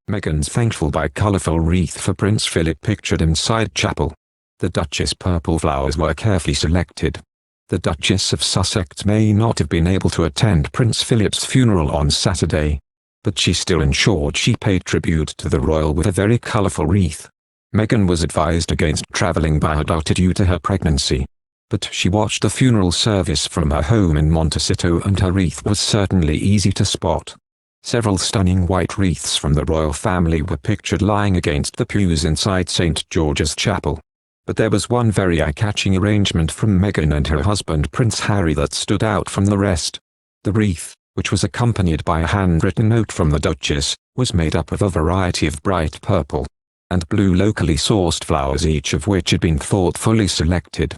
Meghan's thankful by colourful wreath for Prince Philip pictured inside chapel. The Duchess' purple flowers were carefully selected. The Duchess of Sussex may not have been able to attend Prince Philip's funeral on Saturday, but she still ensured she paid tribute to the royal with a very colourful wreath. Meghan was advised against travelling by her daughter due to her pregnancy, but she watched the funeral service from her home in Montecito and her wreath was certainly easy to spot. Several stunning white wreaths from the royal family were pictured lying against the pews inside St. George's Chapel. But there was one very eye-catching arrangement from Meghan and her husband Prince Harry that stood out from the rest. The wreath, which was accompanied by a handwritten note from the Duchess, was made up of a variety of bright purple and blue locally sourced flowers, each of which had been thoughtfully selected.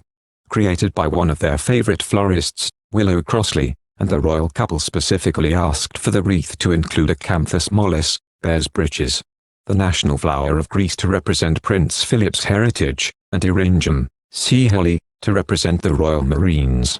Created by one of their favourite florists, Willow Crossley, and the royal couple specifically asked for the wreath to include Acanthus mollis, bear's breeches, the national flower of Greece to represent Prince Philip's heritage, and Eryngium, sea holly, to represent the royal marines.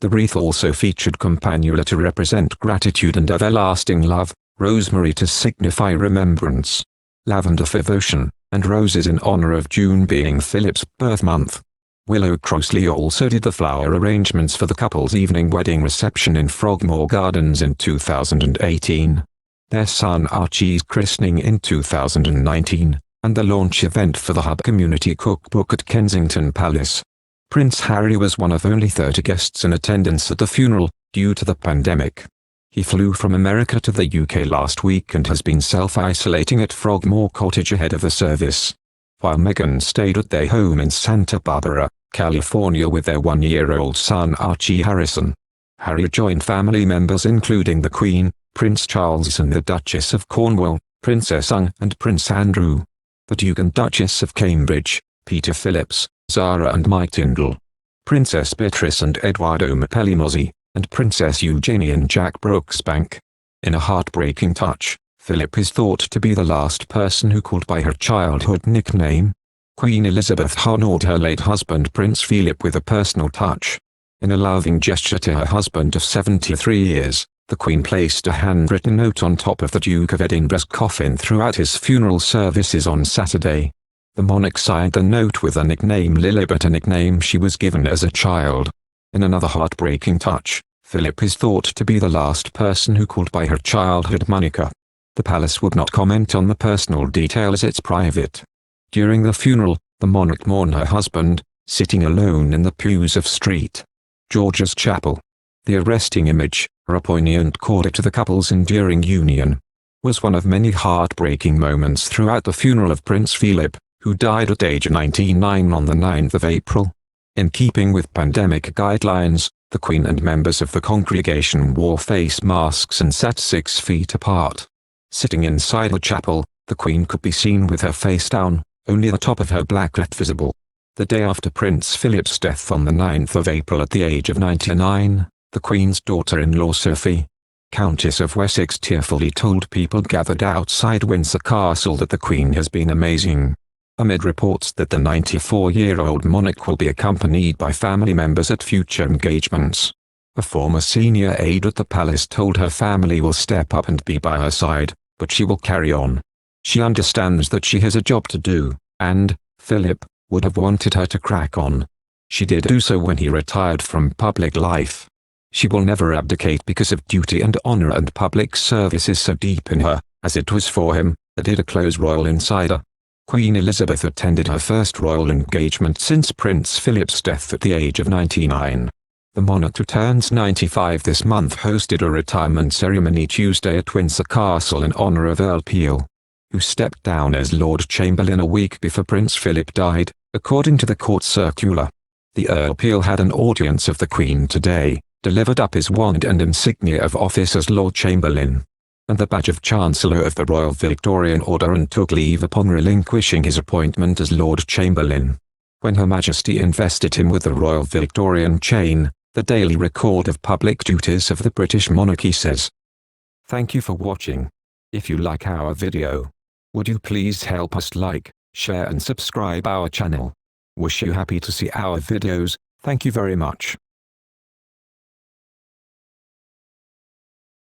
The wreath also featured campanula to represent gratitude and everlasting love, rosemary to signify remembrance, lavender for devotion, and roses in honour of June being Philip's birth month. Willow Crossley also did the flower arrangements for the couple's evening wedding reception in Frogmore Gardens in 2018, their son Archie's christening in 2019, and the launch event for the Hub Community Cookbook at Kensington Palace. Prince Harry was one of only 30 guests in attendance at the funeral, due to the pandemic. He flew from America to the UK last week and has been self-isolating at Frogmore Cottage ahead of the service, while Meghan stayed at their home in Santa Barbara, California with their one-year-old son Archie Harrison. Harry joined family members including the Queen, Prince Charles and the Duchess of Cornwall, Princess Anne and Prince Andrew, the Duke and Duchess of Cambridge, Peter Phillips, Zara and Mike Tyndall, Princess Beatrice and Edoardo Mozzi, and Princess Eugenie and Jack Brooksbank. In a heartbreaking touch, Philip is thought to be the last person who called by her childhood nickname. Queen Elizabeth honoured her late husband Prince Philip with a personal touch. In a loving gesture to her husband of 73 years, the Queen placed a handwritten note on top of the Duke of Edinburgh's coffin throughout his funeral services on Saturday. The monarch signed the note with the nickname Lilibet, a nickname she was given as a child. In another heartbreaking touch, Philip is thought to be the last person who called by her childhood moniker. The palace would not comment on the personal details, it's private. During the funeral, the monarch mourned her husband, sitting alone in the pews of St. George's Chapel. The arresting image, a poignant coda to the couple's enduring union, was one of many heartbreaking moments throughout the funeral of Prince Philip, who died at age 99 on the 9th of April. In keeping with pandemic guidelines, the Queen and members of the congregation wore face masks and sat 6 feet apart. Sitting inside the chapel, the Queen could be seen with her face down, only the top of her black hat visible. The day after Prince Philip's death on the 9th of April at the age of 99, the Queen's daughter-in-law Sophie, Countess of Wessex, tearfully told people gathered outside Windsor Castle that the Queen has been amazing. Amid reports that the 94-year-old monarch will be accompanied by family members at future engagements, a former senior aide at the palace told her family will step up and be by her side, but she will carry on. She understands that she has a job to do, and Philip would have wanted her to crack on. She did do so when he retired from public life. She will never abdicate because of duty and honor, and public service is so deep in her, as it was for him, added a close royal insider. Queen Elizabeth attended her first royal engagement since Prince Philip's death at the age of 99. The monarch, who turns 95 this month, hosted a retirement ceremony Tuesday at Windsor Castle in honor of Earl Peel, who stepped down as Lord Chamberlain a week before Prince Philip died, according to the court circular. The Earl Peel had an audience of the Queen today, delivered up his wand and insignia of office as Lord Chamberlain, and the badge of Chancellor of the Royal Victorian Order, and took leave upon relinquishing his appointment as Lord Chamberlain, when Her Majesty invested him with the Royal Victorian chain, the daily record of public duties of the British monarchy says. Thank you for watching. If you like our video, would you please help us like, share and subscribe our channel. Wish you happy to see our videos. Thank you very much.